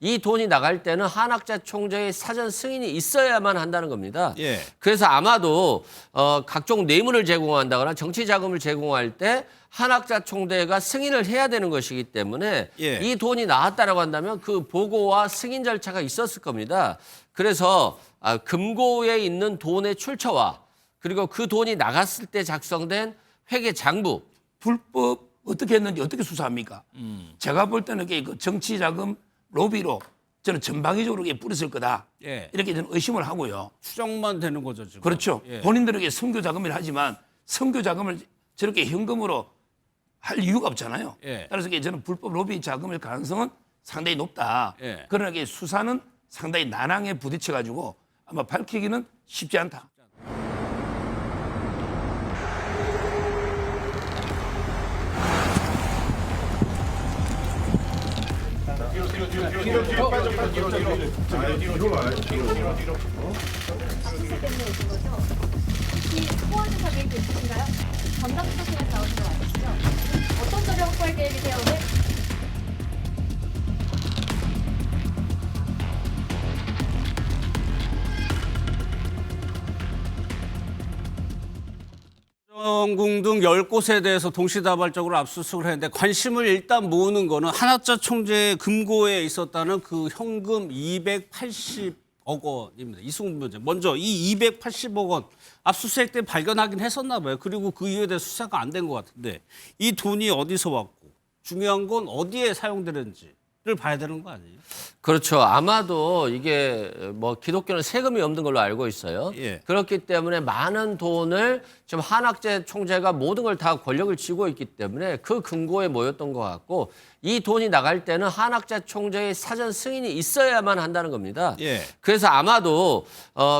이 돈이 나갈 때는 한학자 총재의 사전 승인이 있어야만 한다는 겁니다. 예. 그래서 아마도 각종 뇌물을 제공한다거나 정치 자금을 제공할 때 한학자 총재가 승인을 해야 되는 것이기 때문에 예. 이 돈이 나왔다라고 한다면 그 보고와 승인 절차가 있었을 겁니다. 그래서 금고에 있는 돈의 출처와 그리고 그 돈이 나갔을 때 작성된 회계 장부. 불법 어떻게 했는지 어떻게 수사합니까? 제가 볼 때는 그 정치 자금 로비로 저는 전방위적으로 뿌렸을 거다. 예. 이렇게 저는 의심을 하고요. 추정만 되는 거죠, 지금. 그렇죠. 예. 본인들에게 선교 자금이라 하지만 선교 자금을 저렇게 현금으로 할 이유가 없잖아요. 예. 따라서 저는 불법 로비 자금일 가능성은 상당히 높다. 예. 그러나 수사는 상당히 난항에 부딪혀 가지고 아마 밝히기는 쉽지 않다. 혹시 소원 조사 계획도 있으신가요? 전당대표실에서 나오신 거 아니시죠? 어떤 자료 확보할 계획이세요, 오늘? 정궁 등 10곳에 대해서 동시다발적으로 압수수색을 했는데 관심을 일단 모으는 거는 한학자 총재의 금고에 있었다는 그 현금 280억 원입니다. 이승훈 변호사. 먼저 이 280억 원 압수수색 때 발견하긴 했었나 봐요. 그리고 그 이유에 대해 수사가 안 된 것 같은데 이 돈이 어디서 왔고 중요한 건 어디에 사용되는지를 봐야 되는 거 아니에요? 그렇죠. 아마도 이게 뭐 기독교는 세금이 없는 걸로 알고 있어요. 예. 그렇기 때문에 많은 돈을 지금 한학재 총재가 모든 걸 다 권력을 쥐고 있기 때문에 그 금고에 모였던 것 같고 이 돈이 나갈 때는 한학재 총재의 사전 승인이 있어야만 한다는 겁니다. 예. 그래서 아마도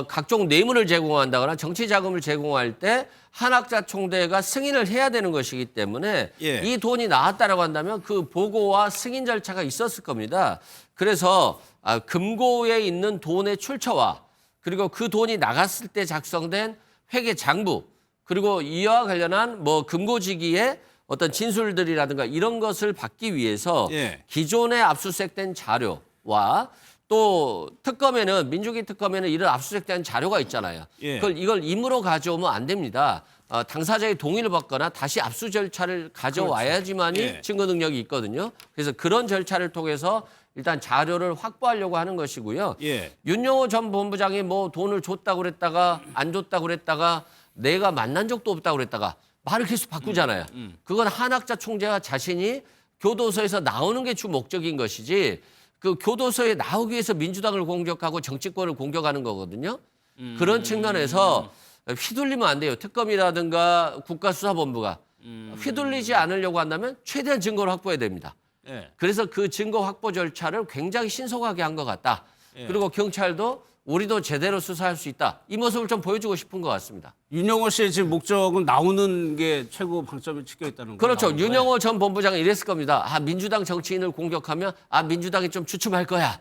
각종 뇌물을 제공한다거나 정치 자금을 제공할 때 한학자 총재가 승인을 해야 되는 것이기 때문에 예. 이 돈이 나왔다라고 한다면 그 보고와 승인 절차가 있었을 겁니다. 그래서 금고에 있는 돈의 출처와 그리고 그 돈이 나갔을 때 작성된 회계 장부 그리고 이와 관련한 뭐 금고지기의 어떤 진술들이라든가 이런 것을 받기 위해서 예. 기존에 압수수색된 자료와 또 특검에는 민주기 특검에는 이런 압수수색된 자료가 있잖아요. 예. 이걸 임으로 가져오면 안 됩니다. 당사자의 동의를 받거나 다시 압수 절차를 가져와야지만이 예. 증거 능력이 있거든요. 그래서 그런 절차를 통해서 일단 자료를 확보하려고 하는 것이고요. 예. 윤영호 전 본부장이 뭐 돈을 줬다고 그랬다가 안 줬다고 그랬다가 내가 만난 적도 없다고 그랬다가 말을 계속 바꾸잖아요. 그건 한학자 총재가 자신이 교도소에서 나오는 게 주 목적인 것이지 그 교도소에 나오기 위해서 민주당을 공격하고 정치권을 공격하는 거거든요. 그런 측면에서 휘둘리면 안 돼요. 특검이라든가 국가수사본부가 휘둘리지 않으려고 한다면 최대한 증거를 확보해야 됩니다. 예. 그래서 그 증거 확보 절차를 굉장히 신속하게 한 것 같다. 예. 그리고 경찰도 우리도 제대로 수사할 수 있다. 이 모습을 좀 보여주고 싶은 것 같습니다. 윤영호 씨의 지금 목적은 나오는 게 최고 방점에 찍혀 있다는 거예요. 그렇죠. 윤영호 전 본부장은 이랬을 겁니다. 민주당 정치인을 공격하면 민주당이 좀 주춤할 거야.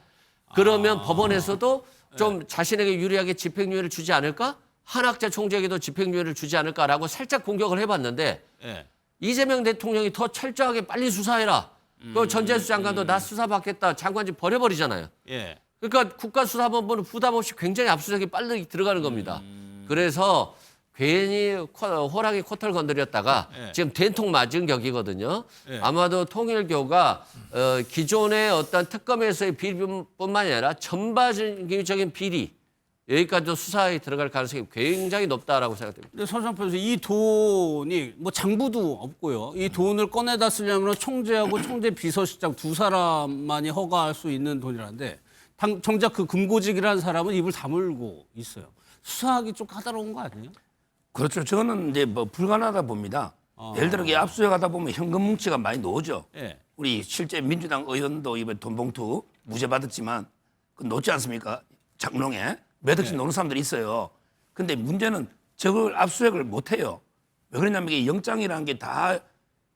그러면 법원에서도 좀 자신에게 유리하게 집행유예를 주지 않을까? 한학재 총재에게도 집행유예를 주지 않을까라고 살짝 공격을 해봤는데 예. 이재명 대통령이 더 철저하게 빨리 수사해라. 그 전재수 장관도 나 수사받겠다. 장관직 버려버리잖아요. 예. 그러니까 국가수사본부는 부담 없이 굉장히 압수수색이 빨리 들어가는 겁니다. 그래서 괜히 호랑이 코털 건드렸다가 예. 지금 된통 맞은 격이거든요. 예. 아마도 통일교가 기존의 어떤 특검에서의 비리뿐만이 아니라 전반적인 비리 여기까지도 수사에 들어갈 가능성이 굉장히 높다라고 생각됩니다. 근데 서장 변호사 이 돈이 뭐 장부도 없고요. 이 돈을 꺼내다 쓰려면 총재하고 총재 비서실장 두 사람만이 허가할 수 있는 돈이라는데 정작 그 금고직이라는 사람은 입을 다물고 있어요. 수사하기 좀 까다로운 거 아니에요? 그렇죠. 저는 뭐 불가능하다 봅니다. 예를 들어 압수수색하다 보면 현금 뭉치가 많이 나오죠. 예. 우리 실제 민주당 의원도 이번 돈봉투 무죄 받았지만 그 놓지 않습니까? 장롱에 몇 억씩 노는 사람들이 있어요. 근데 문제는 저걸 압수수색을 못 해요. 왜 그러냐면 이게 영장이라는 게 다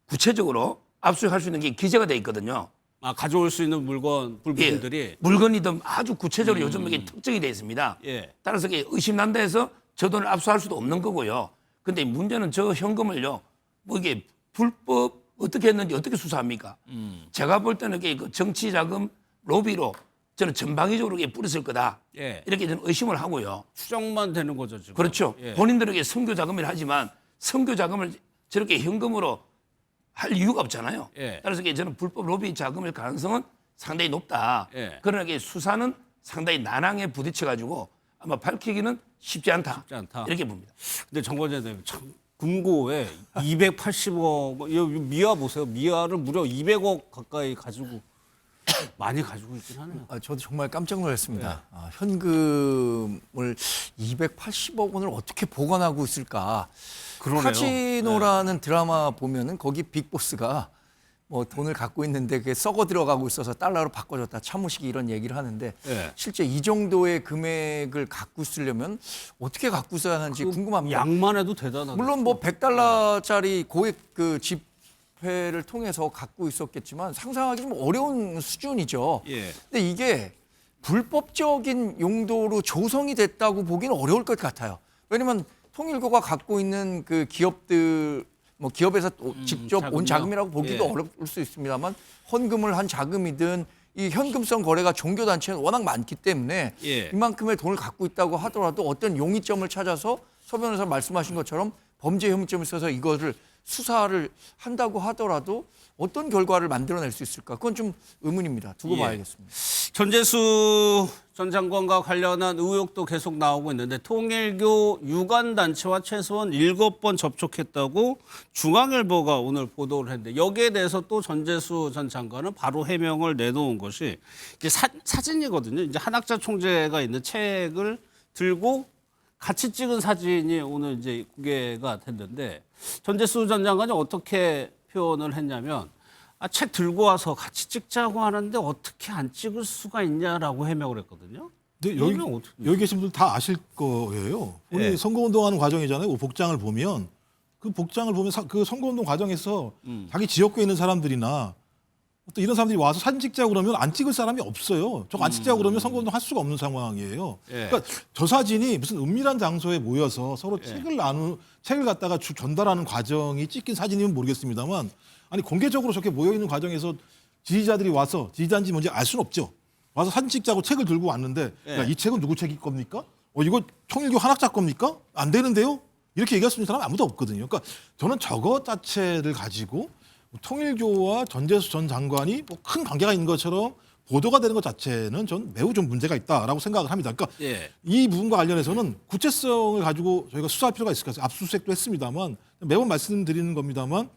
구체적으로 압수수색할 수 있는 게 기재가 돼 있거든요. 가져올 수 있는 물건들이 예, 물건이든 아주 구체적으로 요즘 이게 특정이 돼 있습니다. 예. 따라서 이게 의심난다 해서 저 돈을 압수할 수도 없는 거고요. 근데 문제는 저 현금을요, 뭐 이게 불법 어떻게 했는지 어떻게 수사합니까? 제가 볼 때는 이게 그 정치 자금 로비로 저는 전방위적으로 이게 뿌렸을 거다. 예. 이렇게 저는 의심을 하고요. 추정만 되는 거죠 지금. 그렇죠. 예. 본인들에게 선교 자금을 하지만 선교 자금을 저렇게 현금으로 할 이유가 없잖아요. 예. 따라서 저는 불법 로비 자금일 가능성은 상당히 높다. 예. 그러나 이게 수사는 상당히 난항에 부딪혀 가지고 아마 밝히기는 쉽지 않다. 쉽지 않다. 이렇게 봅니다. 근데 정관장 대표님 참 금고에 280억 미아 보세요. 미아를 무려 200억 가까이 가지고 많이 가지고 있긴 하네요. 저도 정말 깜짝 놀랐습니다. 현금을 280억 원을 어떻게 보관하고 있을까? 그러네요. 카지노라는 드라마 보면은 거기 빅보스가 뭐 돈을 갖고 있는데 그게 썩어 들어가고 있어서 달러로 바꿔줬다. 차무식이 이런 얘기를 하는데 네. 실제 이 정도의 금액을 갖고 있으려면 어떻게 갖고 있어야 하는지 궁금합니다. 양만 해도 대단하다. 물론 뭐 100달러짜리 고액 그 지폐를 통해서 갖고 있었겠지만 상상하기 좀 어려운 수준이죠. 예. 근데 이게 불법적인 용도로 조성이 됐다고 보기는 어려울 것 같아요. 왜냐면 통일교가 갖고 있는 그 기업들 뭐 기업에서 직접 온 자금이요? 자금이라고 보기도 예. 어려울 수 있습니다만 헌금을 한 자금이든 이 현금성 거래가 종교 단체는 워낙 많기 때문에 예. 이만큼의 돈을 갖고 있다고 하더라도 어떤 용의점을 찾아서 서 변호사 말씀하신 것처럼 범죄 혐의점이 있어서 이거를 수사를 한다고 하더라도 어떤 결과를 만들어낼 수 있을까? 그건 좀 의문입니다. 두고 예. 봐야겠습니다. 전재수 전 장관과 관련한 의혹도 계속 나오고 있는데 통일교 유관단체와 최소한 7번 접촉했다고 중앙일보가 오늘 보도를 했는데 여기에 대해서 또 전재수 전 장관은 바로 해명을 내놓은 것이 이게 사진이거든요. 이제 한학자 총재가 있는 책을 들고 같이 찍은 사진이 오늘 이제 공개가 됐는데 전재수 전 장관이 어떻게 표현을 했냐면 책 들고 와서 같이 찍자고 하는데 어떻게 안 찍을 수가 있냐라고 해명을 했거든요. 근데 이건 어떻게 여기 계신 분들 다 아실 거예요. 우리 예. 선거운동하는 과정이잖아요. 그 복장을 보면 그 선거운동 과정에서 자기 지역구에 있는 사람들이나 또 이런 사람들이 와서 사진 찍자고 그러면 안 찍을 사람이 없어요. 저거 안 찍자고 그러면 선거운동 할 수가 없는 상황이에요. 예. 그러니까 저 사진이 무슨 은밀한 장소에 모여서 서로 책을 갖다가 전달하는 과정이 찍힌 사진이면 모르겠습니다만 아니 공개적으로 저렇게 모여 있는 과정에서 지지자들이 와서 지지자인지 뭔지 알 수는 없죠. 와서 사진 찍자고 책을 들고 왔는데 예. 야, 이 책은 누구 책일 겁니까? 이거 통일교 한학자 겁니까? 안 되는데요? 이렇게 얘기할 수 있는 사람은 아무도 없거든요. 그러니까 저는 저것 자체를 가지고 통일교와 전재수 전 장관이 뭐 큰 관계가 있는 것처럼 보도가 되는 것 자체는 전 매우 좀 문제가 있다라고 생각을 합니다. 그러니까 예. 이 부분과 관련해서는 구체성을 가지고 저희가 수사할 필요가 있을 것 같아요. 압수수색도 했습니다만 매번 말씀드리는 겁니다만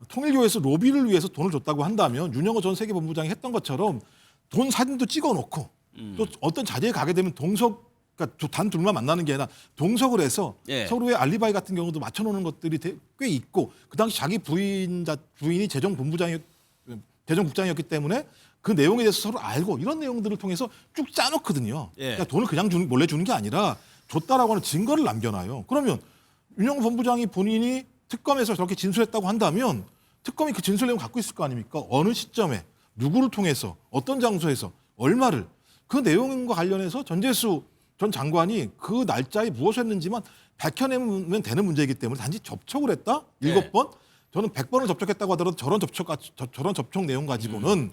통일교에서 로비를 위해서 돈을 줬다고 한다면 윤영호 전 세계본부장이 했던 것처럼 돈 사진도 찍어놓고 또 어떤 자리에 가게 되면 그러니까 단 둘만 만나는 게 아니라 동석을 해서 예. 서로의 알리바이 같은 경우도 맞춰놓는 것들이 꽤 있고 그 당시 자기 부인이 대정국장이었기 때문에 그 내용에 대해서 서로 알고 이런 내용들을 통해서 쭉 짜놓거든요. 예. 그러니까 돈을 그냥 몰래 주는 게 아니라 줬다라고 하는 증거를 남겨놔요. 그러면 윤영호 본부장이 본인이 특검에서 저렇게 진술했다고 한다면 특검이 그 진술 내용 갖고 있을 거 아닙니까? 어느 시점에 누구를 통해서 어떤 장소에서 얼마를 그 내용과 관련해서 전재수 전 장관이 그 날짜에 무엇을 했는지만 밝혀내면 되는 문제이기 때문에 단지 접촉을 했다? 7번? 저는 100번을 접촉했다고 하더라도 저런 접촉 내용 가지고는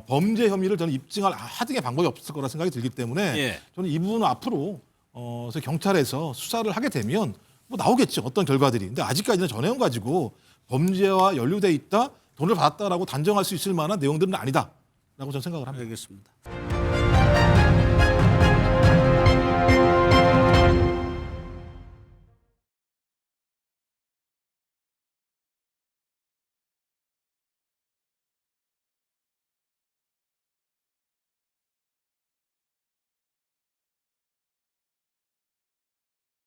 범죄 혐의를 저는 입증할 하등의 방법이 없을 거라 생각이 들기 때문에 예. 저는 이 부분은 앞으로 경찰에서 수사를 하게 되면 뭐 나오겠죠. 어떤 결과들이. 근데 아직까지는 저 내용 가지고 범죄와 연루돼 있다, 돈을 받았다라고 단정할 수 있을 만한 내용들은 아니다라고 저는 생각을 합니다. 알겠습니다.